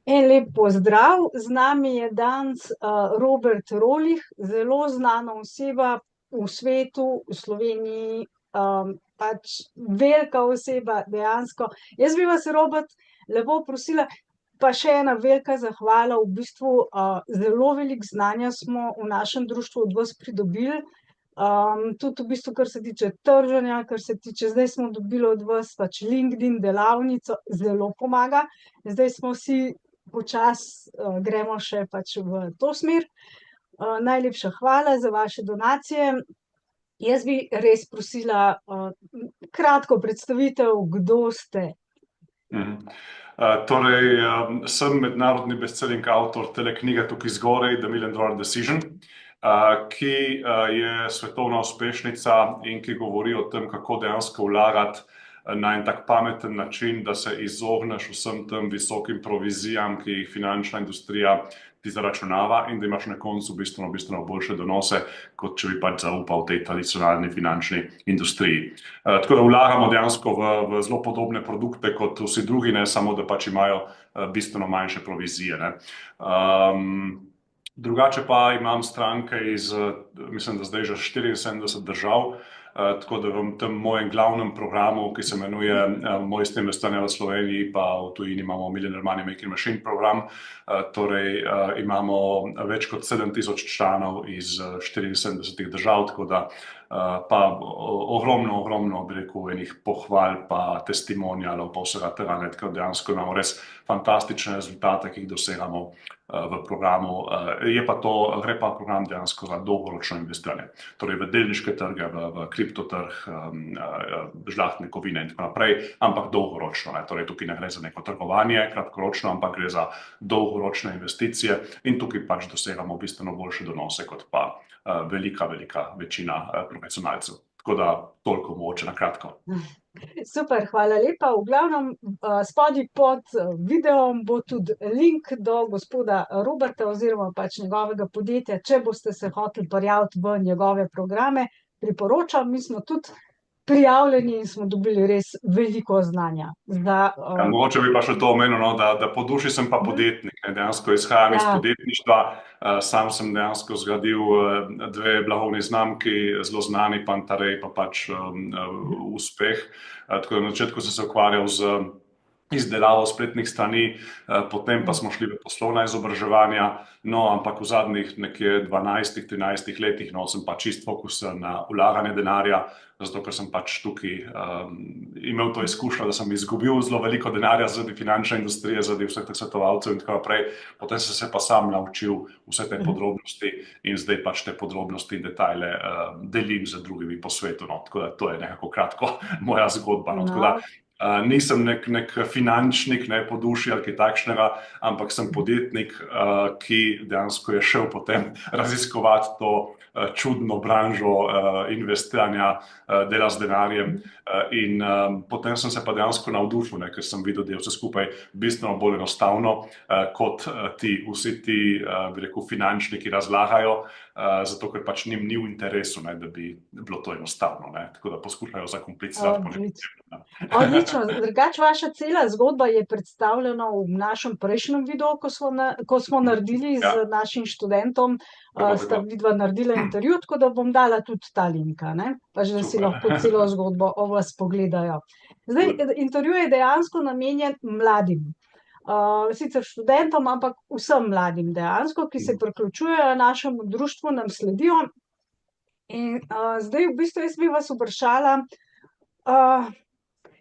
En lep pozdrav, z nami je danes Robert Rolih, zelo znana oseba v svetu, v Sloveniji, pač velika oseba dejansko. Jaz bi vas, Robert, lepo prosila, pa še ena velika zahvala, v bistvu zelo veliko znanja smo v našem društvu od vas pridobili. Tudi v bistvu, kar se tiče trženja, kar se tiče, zdaj smo dobili od vas pač LinkedIn delavnico, zelo pomaga. Zdaj smo si počasi gremo še pač v to smer. Najlepša hvala za vaše donacije. Jaz bi res prosila kratko predstavitev, kdo ste. Torej, sem mednarodni bestselling avtor tele knjige tukaj zgoraj, The Million Dollar Decision, ki je svetovna uspešnica in ki govori o tem, kako dejansko vlagati na en tak pameten način, da se izogneš vsem tem visokim provizijam, ki jih finančna industrija ti zaračunava, in da imaš na koncu bistveno boljše donose, kot če bi pač zaupal tej tradicionalni finančni industriji. Tako da vlagamo dejansko v zelo podobne produkte kot vsi drugi, ne samo da pač imajo bistveno manjše provizije, ne. Drugače pa imam stranke iz, mislim, da zdaj že 74 držav, tako da v tem mojem glavnem programu, ki se imenuje Mojster investiranja v Sloveniji, pa v tujini imamo Millionaire Money Making Machine program, torej imamo več kot 7000 članov iz 74 držav, tako da pa ogromno, bi rekel, enih pohval pa testimonialov pa vsega tega, ne, tako dejansko imamo res fantastične rezultate, ki jih dosegamo v programu. Gre pa program dejansko za dolgoročno investiranje, torej v delniške trge, v kriptotrg, žlahtne kovine in tako naprej, ampak dolgoročno, ne, torej tukaj ne gre za neko trgovanje kratkoročno, ampak gre za dolgoročne investicije in tukaj pač dosegamo bistveno boljše donose kot pa velika večina profesionalcev. Tako da toliko mogoče na kratko. Super, hvala lepa. V glavnem, spodaj pod videom bo tudi link do gospoda Roberta oziroma pač njegovega podjetja, če boste se hoteli prijaviti v njegove programe. Priporočam, mi smo tudi prijavljeni in smo dobili res veliko znanja. Mogoče bi pa še to omenil, no, da po duši sem pa podjetnik, ne, dejansko izhajam iz podjetništva, sam sem dejansko zgradil dve blagovni znamki, zelo znani, Pantarej pa pač Uspeh. Tako da na začetku sem se ukvarjal z izdelavo spletnih strani, potem pa smo šli v poslovna izobraževanja, no, ampak v zadnjih nekje 12-13 letih, no, sem pa čist fokusen na vlaganje denarja, zato ker sem pač tukaj imel to izkušnjo, da sem izgubil zelo veliko denarja zaradi finančne industrije, zaradi vseh teh svetovalcev in tako naprej. Potem sem se pa sam naučil vse te podrobnosti in zdaj pač te podrobnosti in detajle delim z drugimi po svetu, no, tako da to je nekako kratko moja zgodba, no, tako da nisem nek finančnik, ne, po duši ali kaj takšnega, ampak sem podjetnik, ki dejansko je šel potem raziskovati to čudno branžo investiranja, dela z denarjem, in potem sem se pa dejansko navdušil, ne, ker sem videl, da je vse skupaj bistveno bolj enostavno, kot vsi ti, bi rekel, finančniki razlagajo, zato ker pač njim ni v interesu, ne, da bi bilo to enostavno, ne, tako da poskušajo zakomplicirati. Odlično, drugače vaša cela zgodba je predstavljena v našem prejšnjem videu, ko smo naredili z našim študentom, sta vidva naredila intervju, tako da bom dala tudi ta linka, ne, pač da si lahko celo zgodbo o vas pogledajo. Zdaj, intervju je dejansko namenjen mladim, sicer študentom, ampak vsem mladim dejansko, ki se priključujejo našemu društvu, nam sledijo. In zdaj v bistvu jaz bi vas vprašala,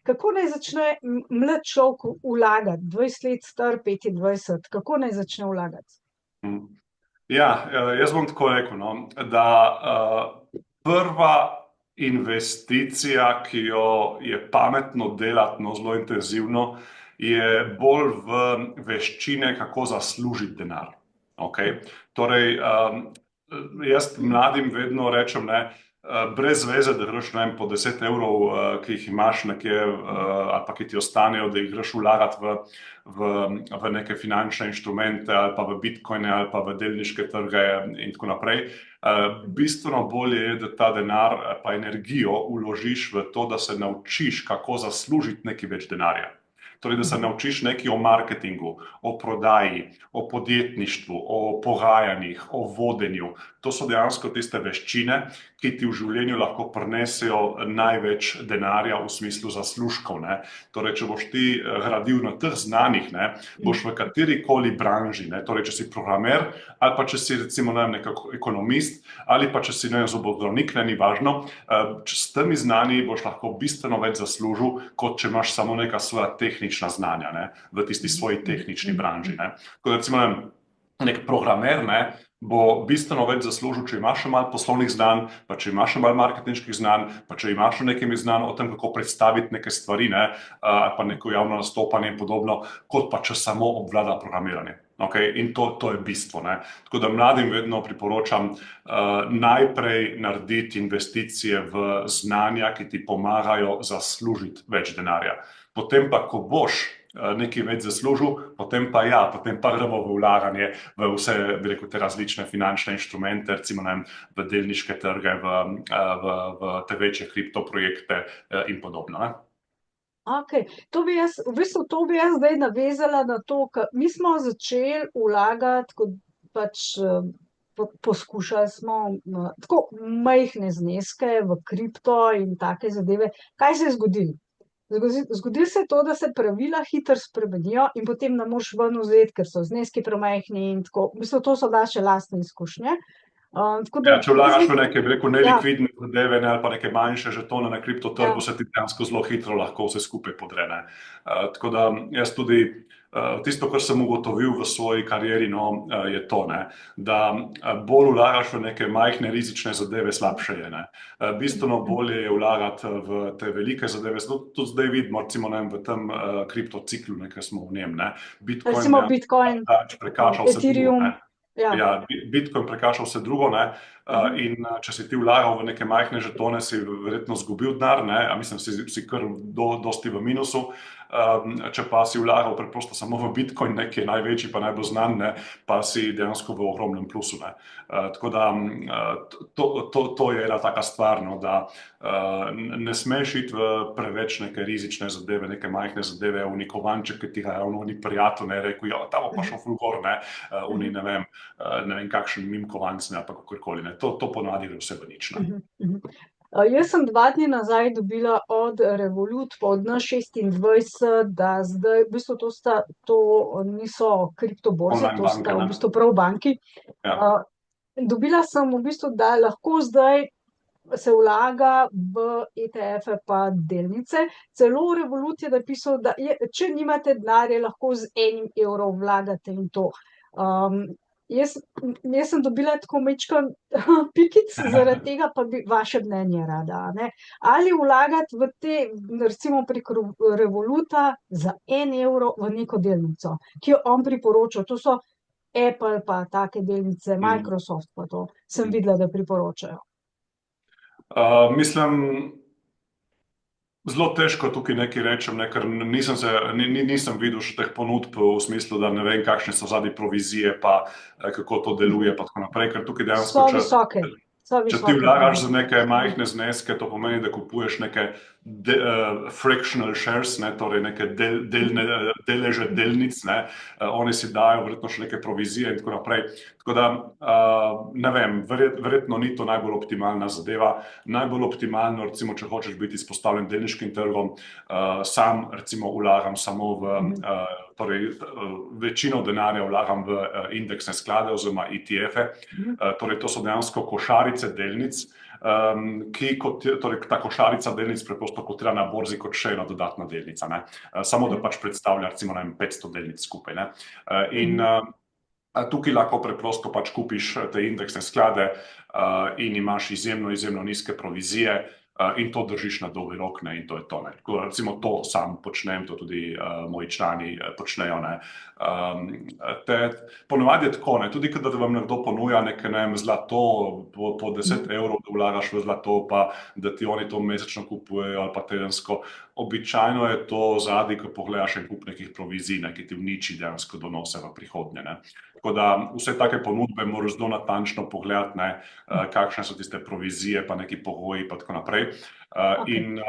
kako naj začne mlad človek vlagati, 20 let star, 25, kako naj začne vlagati? Ja, jaz bom tako rekel, no, da prva investicija, ki jo je pametno delati, no, zelo intenzivno, je bolj v veščine, kako zaslužiti denar. Okay? Torej, jaz mladim vedno rečem, ne, brez veze, da greš, ne vem, po 10 evrov, ki jih imaš nekje, ali pa ki ti ostanejo, da jih greš vlagati v neke finančne inštrumente, ali pa v bitcoine, ali pa v delniške trge in tako naprej. Bistveno bolje je, da ta denar pa energijo vložiš v to, da se naučiš, kako zaslužiti nekaj več denarja. Torej, da se naučiš nekaj o marketingu, o prodaji, o podjetništvu, o pogajanjih, o vodenju. To so dejansko tiste veščine, ki ti v življenju lahko prinesejo največ denarja v smislu zaslužkov, ne. Torej, če boš ti gradil na teh znanjih, ne, boš v katerikoli branži, ne, torej, če si programer ali pa če si recimo, ne vem, nekako ekonomist ali pa če si, ne vem, zobozdravnik, ne, ni važno, s temi znanji boš lahko bistveno več zaslužil, kot če imaš samo neka svoja tehnična znanja, ne, v tisti svoji tehnični branži, ne. Kot recimo, ne vem, nek programer, ne, bo bistveno več zaslužil, če imaš še malo poslovnih znanj, pa če imaš še malo marketinških znanj, pa če imaš še nekaj znanj o tem, kako predstaviti neke stvari, ne, ali pa neko javno nastopanje in podobno, kot pa če samo obvlada programiranje. Okay? In to je bistvo, ne. Tako da mladim vedno priporočam najprej narediti investicije v znanja, ki ti pomagajo zaslužiti več denarja. Potem pa, ko boš nekaj več zaslužil, potem pa gremo v vlaganje v vse, bi rekel, te različne finančne inštrumente, recimo, ne vem, v delniške trge, v te večje kriptoprojekte in podobno, ne. Okay. V bistvu to bi jaz zdaj navezala na to, ker mi smo začeli vlagati, kot pač poskušali smo tako majhne zneske v kripto in take zadeve. Kaj se je zgodilo? Zgodilo se je to, da se pravila hitro spremenijo in potem ne moreš ven vzeti, ker so zneski premajhni in tako. V bistvu to so naše lastne izkušnje. Če vlagaš v neke, bi rekel, nelikvidne zadeve ali pa neke manjše žetone na kriptotrgu, se ti dejansko zelo hitro lahko vse skupaj podre, ne. Tako da jaz tudi tisto, kar sem ugotovil v svoji karieri, no, je to, ne, da bolj vlagaš v neke majhne rizične zadeve, slabše je, ne. Bistveno bolje je vlagati v te velike zadeve. Tudi zdaj vidimo, recimo, ne vem, v tem kriptociklu, ne, ki smo v njem, ne. Bitcoin, prekašal vse drugo, Ethereum. ne. Ja, Bitcoin prekašal vse drugo, ne, in če si ti vlagal v neke majhne žetone, si verjetno zgubil denar, ne, a mislim, si kar dosti v minusu, če pa si vlagal preprosto samo v Bitcoin, ne, ki je največji pa najbolj znan, ne, pa si dejansko v ogromnem plusu, ne. Tako da to je ena taka stvar, no, da ne smeš iti v preveč neke rizične zadeve, neke majhne zadeve, v nek kovanček, ki ti ga ravno ni prijatelj, ne, rekel, ja, ta bo pa šel ful gor, ne, ne vem kakšen mim kovanc, ne, ali pa kakorkoli, ne, to ponavadi gre vse v nič, ne. Jaz sem 2 dni nazaj dobila od Revolut pa od N26, da zdaj, v bistvu to niso kriptoborze, to sta v bistvu prav banki. Ja. Dobila sem v bistvu, da lahko zdaj se vlaga v ETF-e pa delnice. Celo Revolut je napisal, da če nimate denarja, lahko z 1 evrom vlagate in to. Jaz sem dobila tako majčkeno pikic zaradi tega, pa bi vaše mnenje rada, ne. Ali vlagati v te, recimo preko Revoluta za 1 evro v neko delnico, ki jo on priporoča, to so Apple pa take delnice, Microsoft pa to, sem videla, da priporočajo. Mislim, zelo težko tukaj nekaj rečem, ne, ker nisem videl še teh ponudb v smislu, da ne vem, kakšne so zadaj provizije, pa kako to deluje, pa tako naprej, ker tukaj dejansko, če ti vlagaš za neke majhne zneske, to pomeni, da kupuješ neke fractional shares, ne, torej neke deleže delnic, ne, oni si dajo verjetno še neke provizije in tako naprej. Tako da, ne vem, verjetno ni to najbolj optimalna zadeva. Najbolj optimalno, recimo, če hočeš biti izpostavljen delniškim trgom, sam recimo vlagam samo v, torej večino denarja vlagam v indeksne sklade oziroma ETF-e, torej to so dejansko košarice delnic, torej ta košarica delnic preprosto kotira na borzi kot še ena dodatna delnica, ne. Samo da pač predstavlja recimo, ne vem, 500 delnic skupaj, ne. In tukaj lahko preprosto pač kupiš te indeksne sklade in imaš izjemno nizke provizije in to držiš na dolgi rok, ne, in to je to, ne. Recimo to sam počnem, to tudi moji člani počnejo, ne. Ponavadi je tako, ne, tudi kadar vam nekdo ponuja neke, ne vem, zlato po 10 evrov, da vlagaš v zlato, pa da ti oni to mesečno kupujejo ali pa tedensko, običajno je to zadnji, ko pogledaš en kup nekih provizij, ki ti uniči dejansko donose v prihodnje. Ne. Tako da vse take ponudbe moraš zelo natančno pogledati, kakšne so tiste provizije, pa neki pogoji in tako naprej. In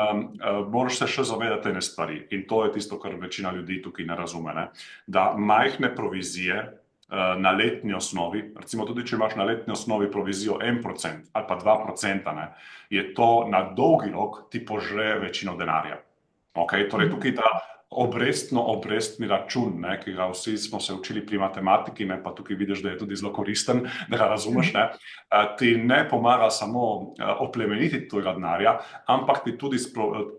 moraš se še zavedati ene stvari. In to je tisto, kar večina ljudi tukaj ne razume. Ne. Da majhne provizije na letni osnovi, recimo tudi, če imaš na letni osnovi provizijo 1% ali pa 2%, ne, je to na dolgi rok ti požre večino denarja. Okay? Torej tukaj ta obrestni račun, ki ga vsi smo se učili pri matematiki, pa tukaj vidiš, da je tudi zelo koristen, da ga razumeš, ti ne pomaga samo oplemeniti tvojega denarja, ampak ti tudi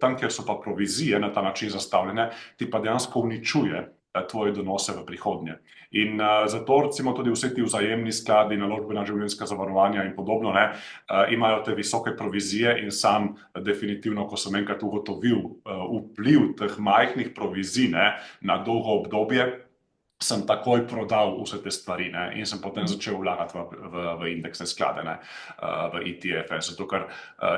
tam, kjer so pa provizije na ta način zastavljene, ti pa dejansko uničuje tvoje donose v prihodnje. In zato recimo tudi vse ti vzajemni skladi, naložbena življenjska zavarovanja in podobno, imajo te visoke provizije in sam definitivno, ko sem enkrat ugotovil vpliv teh majhnih provizij na dolgo obdobje, sem takoj prodal vse te stvari in sem potem začel vlagati v indeksne sklade, v ETF-e, zato ker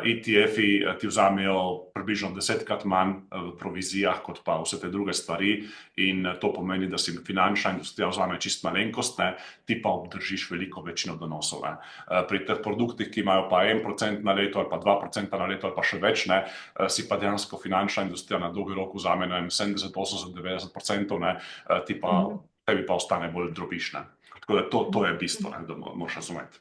ETF-i ti vzamejo približno 10-krat manj v provizijah kot pa vse te druge stvari in to pomeni, da si finančna industrija vzame čist malenkost, ti pa obdržiš veliko večino donosov. Pri teh produktih, ki imajo pa 1% na leto ali pa 2% na leto ali pa še več, si pa dejansko finančna industrija na dolgi rok vzame 70, 80, 90%, ti pa tebi pa ostane bolj drobišne. Tako da to je bistvo, da moraš razumeti.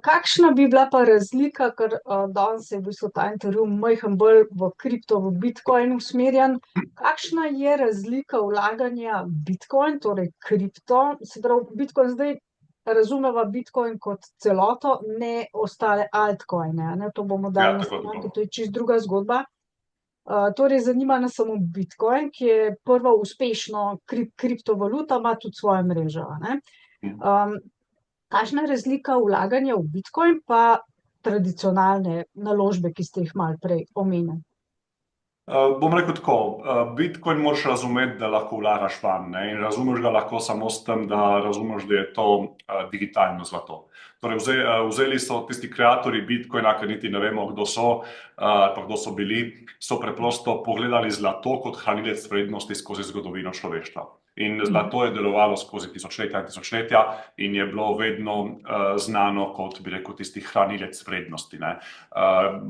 Kakšna bi bila pa razlika, ker danes je v bistvu ta intervju majhen bolj v kripto, v Bitcoin usmerjen, kakšna je razlika vlaganja Bitcoin, torej kripto, se pravi Bitcoin zdaj razumeva Bitcoin kot celoto, ne ostale altcoine, to bomo dali na stran, to je čisto druga zgodba. Torej zanima nas samo Bitcoin, ki je prva uspešno kriptovaluta, ima tudi svojo mrežo. Kakšna je razlika vlaganja v Bitcoin pa tradicionalne naložbe, ki ste jih malo prej omenili? Bom rekel tako, Bitcoin moraš razumeti, da lahko vlagaš van, in razumeš ga lahko samo s tem, da razumeš, da je to digitalno zlato. Torej, vzeli so tisti kreatorji Bitcoina, ker niti ne vemo, kdo so, pa kdo so bili, so preprosto pogledali zlato kot hranilec vrednosti skozi zgodovino človeštva. In zlato je delovalo skozi tisočletja in je bilo vedno znano kot, bi rekel, tisti hranilec vrednosti.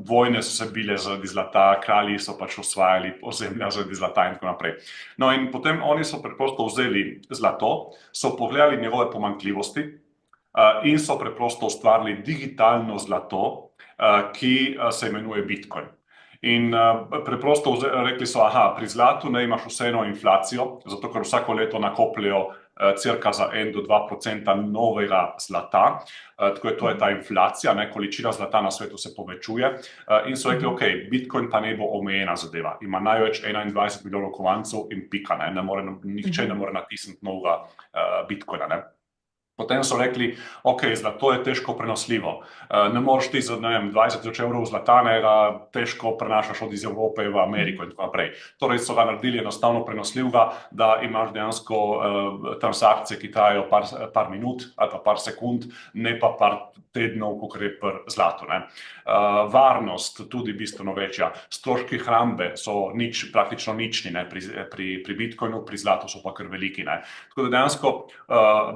Vojne so se bile zaradi zlata, kralji so pač osvajali ozemlja zaradi zlata in tako naprej. No in potem oni so preprosto vzeli zlato, so pogledali njegove pomanjkljivosti in so preprosto ustvarili digitalno zlato, ki se imenuje Bitcoin. In preprosto rekli so, pri zlatu imaš vseeno inflacijo, zato ker vsako leto nakopljajo cirka za 1 do 2% novega zlata, tako je to je ta inflacija, količina zlata na svetu se povečuje in so rekli, ok, Bitcoin pa ne bo omejena zadeva, ima največ 21 milijonov kovancev in pika, nihče ne more natisniti novega Bitcoina. Potem so rekli, ok, zlato je težko prenosljivo, ne moreš ti za 20.000 evrov zlata, ga težko prenašaš od iz Evrope v Ameriko in tako naprej. Torej so ga naredili enostavno prenosljivega, da imaš dejansko transakcije, ki trajajo par minut ali pa par sekund, ne pa par tednov, kakor je pri zlatu. Varnost tudi bistveno večja, stroški hrambe so praktično nični pri Bitcoinu, pri zlatu so pa kar veliki. Tako da dejansko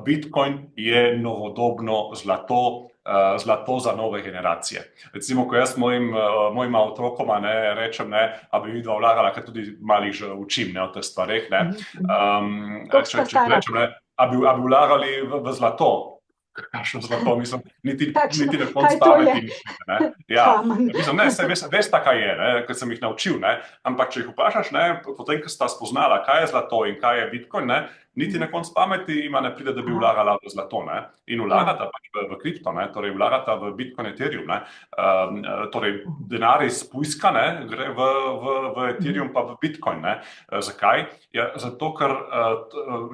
Bitcoin je novodobno zlato za nove generacije. Recimo, ko jaz mojima otrokoma rečem, a bi vidva vlagala, ker tudi malih že učim o teh stvareh, če rečem, a bi vlagali v zlato, kakšno zlato, mislim, niti ne konc pameti. Veš, kaj je, ker sem jih naučil, ampak če jih vprašaš, potem, ko sta spoznala, kaj je zlato in kaj je Bitcoin, niti na konc pameti ima ne pride, da bi vlagala v zlato. In vlagata pač v kripto, torej vlagata v Bitcoin Ethereum. Torej denar iz pujska gre v Ethereum pa v Bitcoin. Zakaj? Zato, ker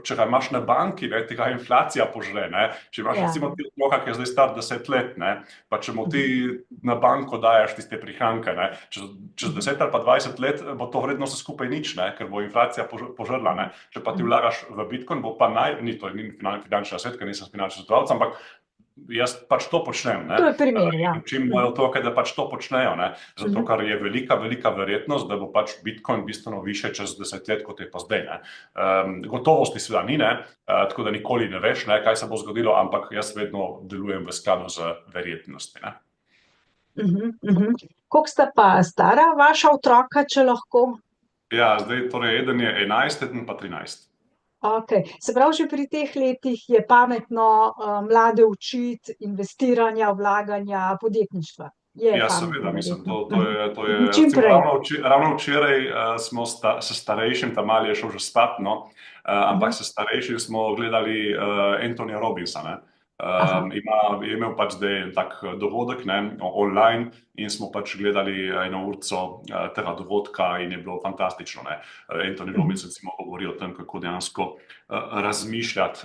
če ga imaš na banki, tega inflacija požre. Če imaš recimo otroka, ki je zdaj star 10 let, pa če mu ti na banko daješ tiste prihranke, čez 10 ali pa 20 let bo to vredno vse skupaj nič, ker bo inflacija požrla. Če pa ti vlagaš v Bitcoin, bo pa ni finančni svet, ker nisem finančni svetovalec, ampak jaz pač to počnem, ne. To je primer, ja. In učim moje otroke, da pač to počnejo, ne. Zato, Mhm. ker je velika, velika verjetnost, da bo pač Bitcoin bistveno više čez 10 let, kot je pa zdaj, ne. Gotovosti seveda ni, ne, tako da nikoli ne veš, ne, kaj se bo zgodilo, ampak jaz vedno delujem v skladu z verjetnosti, ne. Koliko sta pa stara vaša otroka, če lahko? Ja, zdaj torej eden je 11, eden pa 13. Okay. Se pravi, že pri teh letih je pametno mlade učiti investiranja, vlaganja, podjetništva. Je Ja, pametno, seveda, mislim, verjetno. to je, Čim recimo, prej. ravno včeraj smo s starejšim, ta mali je šel že spat, no, ampak s starejšim smo gledali Anthonyja Robbinsa, ne. Aha. Je imel pač zdaj tak dogodek, ne, online in smo pač gledali eno urco tega dogodka in je bilo fantastično, ne. Anthony Robbins recimo govori o tem, kako dejansko razmišljati,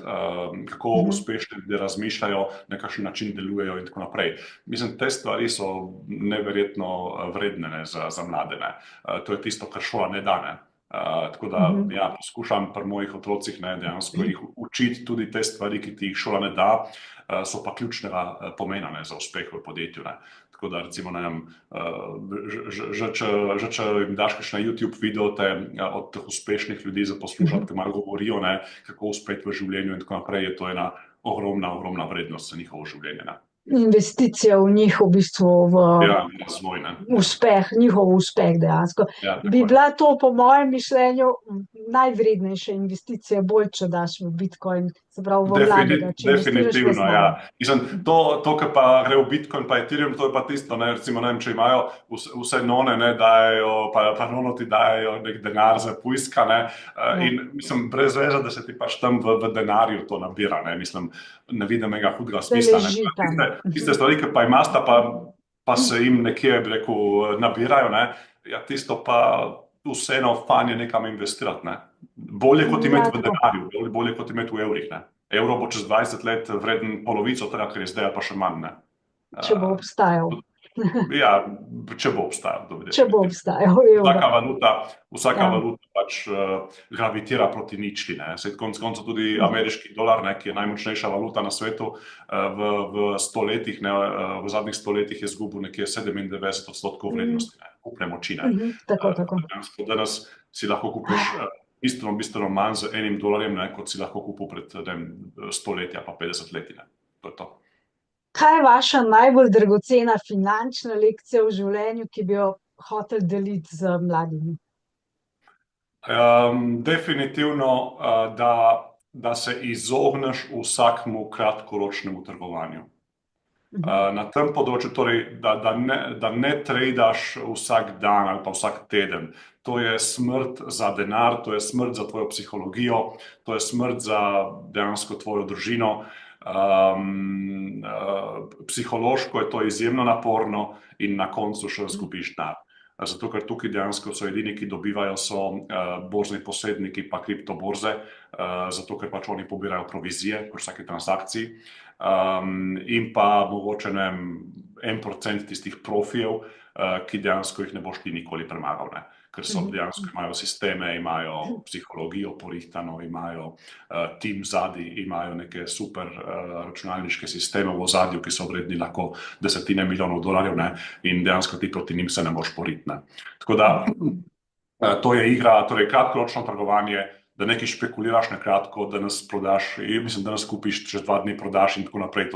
kako uspešni ljudje razmišljajo, na kakšen način delujejo in tako naprej. Mislim, te stvari so neverjetno vredne, ne, za mlade, ne. To je tisto, kar šola ne da, ne. Tako da ja, poskušam pri mojih otrocih, ne, dejansko jih učiti tudi te stvari, ki ti jih šola ne da, so pa ključnega pomena, ne, za uspeh v podjetju, ne. Tako da recimo, ne vem, že če jim daš kakšne YouTube videote od teh uspešnih ljudi za poslušati, ki malo govorijo, ne, kako uspeti v življenju in tako naprej, je to ena ogromna vrednost za njihovo življenje, ne. Investicija v njih, v bistvu v Ja, razvoj, ne. uspeh, njihov uspeh dejansko. Ja, Bi tako je. bila to po mojem mišljenju najvrednejša investicija, bolj, če daš v Bitcoin, se pravi v mladega, če investiraš v Definitivno, ja. znanje. Mislim, to, kar pa gre v Bitcoin pa Ethereum, to je pa tisto, ne, recimo, ne vem, če imajo vse none, ne, dajejo, pa nonoti dajejo nek denar za pujska, ne, in mislim, brez veze, da se ti pač tam v denarju to nabira, ne, mislim, ne vidim enega hudega smisla, ne. leži tam. Tiste stvari, ki pa imata, pa se jim nekje, bi rekel, nabirajo, ne, ja, tisto pa vseeno fajn je nekam investirati, ne. Bolje kot imeti v denarju, bolje kot imeti v evrih, ne. Evro bo čez 20 let vreden polovico tega, kar je zdaj, pa še manj, ne. Če bo obstajal. Ja, če bo obstajal. Če bo obstajal evro. Vsaka valuta pač gravitira proti ničli, ne. Saj konec koncev tudi ameriški dolar, ne, ki je najmočnejša valuta na svetu, v 100 letih, ne, v zadnjih 100 letih je izgubil nekje 97% vrednosti, ne, kupne moči, ne. Tako. Danes si lahko kupiš bistveno manj z $1, ne, kot si lahko kupil pred 100 leti pa 50 leti, ne. To je to. Kaj je vaša najbolj dragocena finančna lekcija v življenju, ki bi jo hoteli deliti z mladimi? Definitivno, da se izogneš vsakemu kratkoročnemu trgovanju. Na tem področju, torej, da ne tradaš vsak dan ali pa vsak teden. To je smrt za denar, to je smrt za tvojo psihologijo, to je smrt za dejansko tvojo družino. Psihološko je to izjemno naporno in na koncu še izgubiš denar. Zato, ker tukaj dejansko so edini, ki dobivajo, so borzni posredniki pa kriptoborze, zato, ker pač oni pobirajo provizije pri vsaki transakciji. In pa mogoče, ne vem, 1% tistih profijev, ki dejansko jih ne boš ti nikoli premagal, ne. Ker so dejansko imajo sisteme, imajo psihologijo porihtano, imajo tim zadaj, imajo neke super računalniške sisteme v ozadju, ki so vredni lahko desetine milijonov dolarjev, ne, in dejansko ti proti njim se ne moš boriti, ne. Tako da to je igra, torej kratkoročno trgovanje, da nekaj špekuliraš na kratko, da nas prodaš, mislim, da nas kupiš, čez 2 dni prodaš in tako naprej,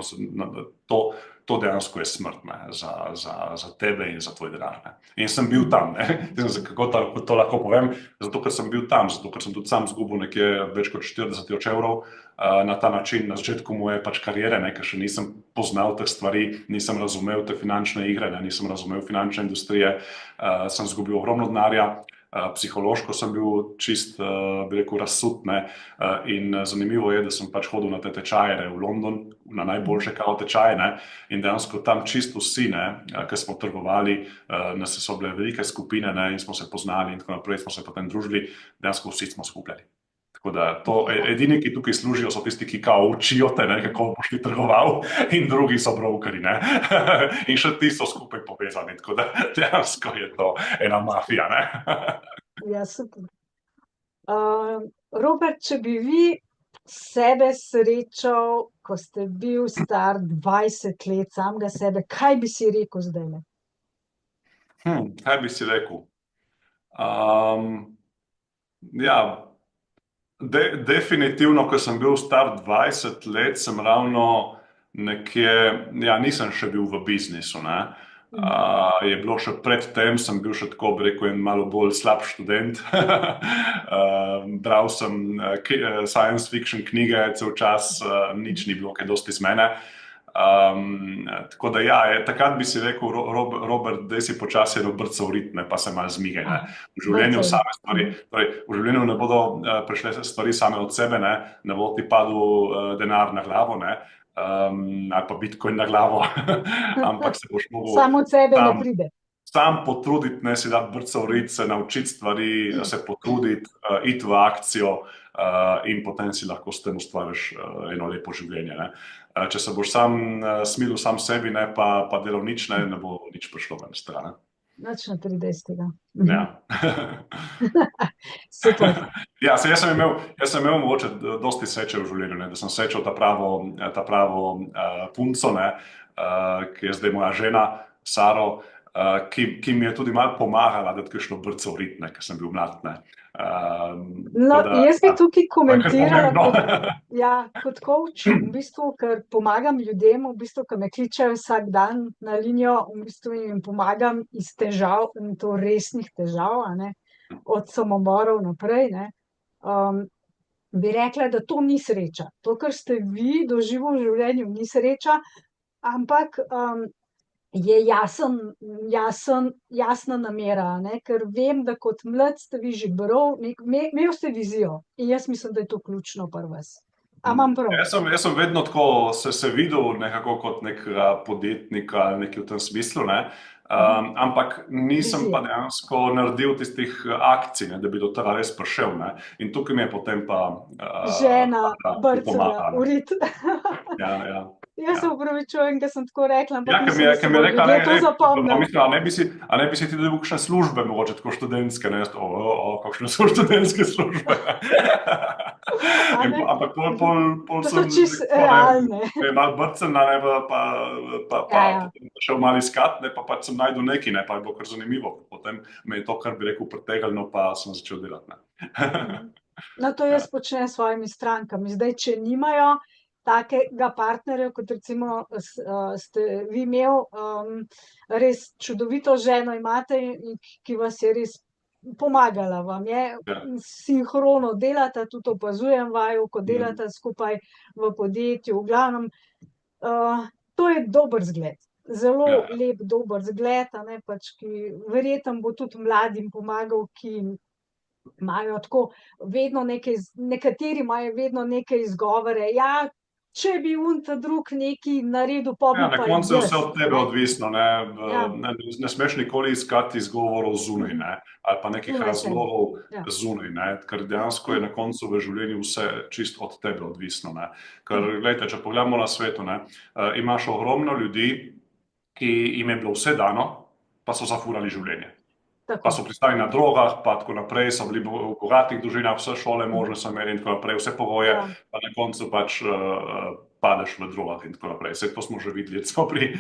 to dejansko je smrt, ne, za tebe in za tvoj denar, ne. In sem bil tam, ne, kako to lahko povem, zato ker sem bil tam, zato ker sem tudi sam izgubil nekje več kot 40.000 evrov na ta način, na začetku moje pač kariere, ne, ker še nisem poznal teh stvari, nisem razumel te finančne igre, ne, nisem razumel finančne industrije, sem izgubil ogromno denarja. Psihološko sem bil čist, bi rekel, razsut, ne, in zanimivo je, da sem pač hodil na te tečaje, ne, v London, na najboljše kao tečaje, ne, in dejansko tam čisto vsi, ne, ki smo trgovali, nas so bile velike skupine, ne, in smo se poznali in tako naprej, smo se potem družili, dejansko vsi smo skupljali. Tako da to, edini, ki tukaj služijo, so tisti, ki kao učijo te, ne, kako boš ti trgoval, in drugi so brokeri, ne. In še ti so skupaj povezani, tako da dejansko je to ena mafija, ne. Ja, super. Robert, če bi vi sebe srečal ko ste bil star 20 let samega sebe, kaj bi si rekel zdaj? Kaj bi si rekel? Ja, definitivno, ko sem bil star 20 let, sem ravno nekje, ja, nisem še bil v biznisu, ne. Je bilo še pred tem, sem bil še tako, bi rekel, en malo bolj slab študent. Bral sem science fiction knjige cel čas, nič ni bilo kaj dosti z mene. Tako da ja, takrat bi si rekel, Robert, daj si počasi brco v ritme, pa se malo zmigaj, ne. V življenju same stvari, torej v življenju ne bodo prišle stvari same od sebe, ne bo ti padel denar na glavo, ne, ali pa bitcoin na glavo, ampak se boš mogel Samo od sebe ne pride. sam potruditi, ne si dati brco v rit, se naučiti stvari, se potruditi, iti v akcijo, in potem si lahko s tem ustvariš eno lepo življenje, ne. Če se boš sam smilil sam sebi, ne, pa delal nič, ne bo nič prišlo ven stran. Nič ne pride iz tega. Ja. Super. Ja, jaz sem imel mogoče dosti sreče v življenju, ne, da sem srečal ta pravo punco, ne, ki je zdaj moja žena, Saro, ki mi je tudi malo pomagala, da kakšno brco v rit, ne, ker sem bil mlad, ne. No, jaz bi tukaj komentirala, Ja, kot coach, v bistvu, ker pomagam ljudem, v bistvu, ki me kličejo vsak dan na linijo, v bistvu jim pomagam iz težav, in to resnih težav, a ne, od samomorov naprej, ne. Bi rekla, da to ni sreča. To, kar ste vi doživeli v življenju, ni sreča, ampak je jasna namera, a ne, ker vem, da kot mlad ste vi že bral, imel ste vizijo in jaz mislim, da je to ključno pri vas. A imam prav? Jaz sem vedno tako se videl nekako kot nek podjetnik ali nekaj v tem smislu, ne. Ampak nisem pa dejansko naredil tistih akcij, ne, da bi do tega res prišel, ne. In tukaj mi je potem pa žena brcala v rit. Ja, ja. Jaz se opravičujem, ker sem tako rekla, ampak mislim, da si bodo ljudje to zapomnili. A ne bi si ti dobil kakšne službe, mogoče tako študentske, ne, kakšne so študentske službe. Ampak pol To so čisto realne. Me je malo brcala, ne, pa šel malo iskat, ne, pa pač sem našel nekaj, ne, pa je bilo kar zanimivo. Potem me je to, kar bi rekel, pritegnilo, pa sem začel delati, ne. No, to jaz počnem s svojimi strankami. Zdaj, če nimajo takega partnerja, kot recimo ste vi imel, res čudovito ženo imate, ki vas je res pomagala, vam je, sinhrono delata, tudi opazujem vaju, ko delata skupaj v podjetju, v glavnem, to je dober zgled. Zelo lep, dober zgled, a ne, pač, ki verjetno bo tudi mladim pomagal, ki imajo tako vedno nekateri imajo vedno neke izgovore, ja, če bi ta drug nekaj naredil, pa bi pa jaz. Na koncu je vse od tebe odvisno, ne, ne smeš nikoli iskati izgovorov zunaj, ne, ali pa nekih razlogov zunaj, ne, ker dejansko je na koncu v življenju vse čisto od tebe odvisno, ne. Ker, glejte, če pogledamo na svetu, ne, imaš ogromno ljudi, ki jim je bilo vse dano, pa so zafurali življenje. Pa so pristali na drogah, pa tako naprej, so bili v bogatih družinah, vse šole možne so imeli in tako naprej, vse pogoje, pa na koncu pač padeš v drogah in tako naprej. Saj to smo že videli, recimo pri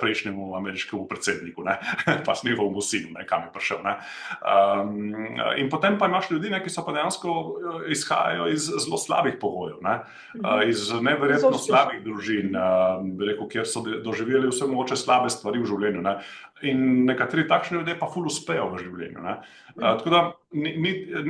prejšnjemu ameriškemu predsedniku, ne, pa s njegovemu sinu, ne, kam je prišel, ne. In potem pa imaš ljudi, ne, ki so pa dejansko izhajajo iz zelo slabih pogojev, ne, iz neverjetno slabih družin, bi rekel, kjer so doživeli vse mogoče slabe stvari v življenju, ne. In nekateri takšni ljudje pa ful uspejo v življenju, ne. Tako da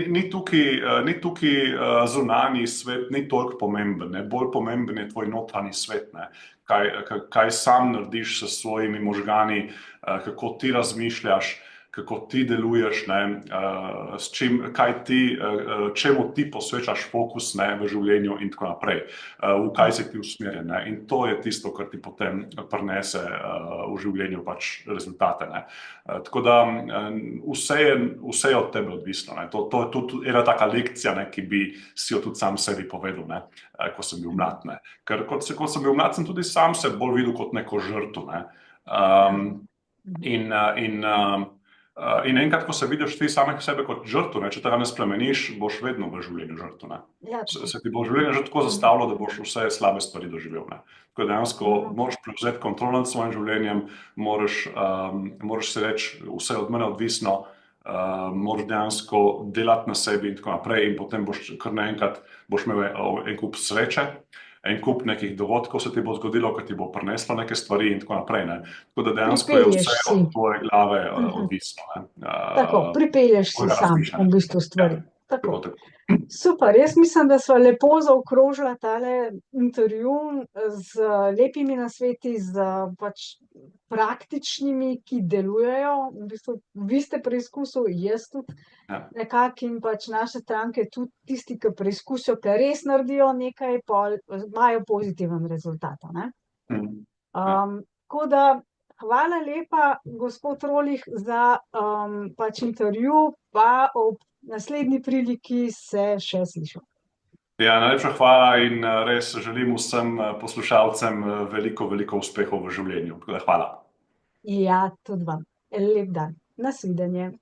ni tukaj zunanji svet, ni toliko pomemben, ne, bolj pomemben je tvoj notranji svet, ne. Kaj sam narediš s svojimi možgani, kako ti razmišljaš, kako ti deluješ, ne, čemu ti posvečaš fokus, ne, v življenju in tako naprej, v kaj si ti usmerjen, ne, in to je tisto, kar ti potem prinese v življenju pač rezultate, ne. Tako da vse je od tebe odvisno, ne, to je tudi ena taka lekcija, ne, ki bi si jo tudi sam sebi povedal, ne, ko sem bil mlad, ne, ker ko sem bil mlad, sem tudi sam se bolj videl kot neko žrtev, ne, In enkrat, ko se vidiš ti samega sebe kot žrtev, če tega ne spremeniš, boš vedno v življenju žrtev. Ja, Se ti bo življenje že tako zastavilo, da boš vse slabe stvari doživel. Tako dejansko moraš prevzeti kontrolo nad svojim življenjem, moraš si reči, vse od mene odvisno, moraš dejansko delati na sebi in tako naprej, in potem boš kar naenkrat imel en kup sreče, en kup nekih dogodkov se ti bo zgodilo, ki ti bo prineslo neke stvari in tako naprej. Tako da dejansko je vse od tvoje glave odvisno. Tako, pripelješ si sam v bistvu stvari. Tako. Super, jaz mislim, da sva lepo zaokrožila tale intervju z lepimi nasveti, z pač praktičnimi, ki delujejo. V bistvu, vi ste preizkusili, jaz tudi nekako, in pač naše stranke tudi tisti, ki preizkusijo, ki res naredijo nekaj, imajo pozitiven rezultat. Tako da hvala lepa, gospod Rolih, za pač intervju, pa ob naslednji priliki se še slišimo. Ja, najlepša hvala in res želim vsem poslušalcem veliko, veliko uspehov v življenju. Tako da hvala. Ja, tudi vam. Lep dan. Nasvidenje.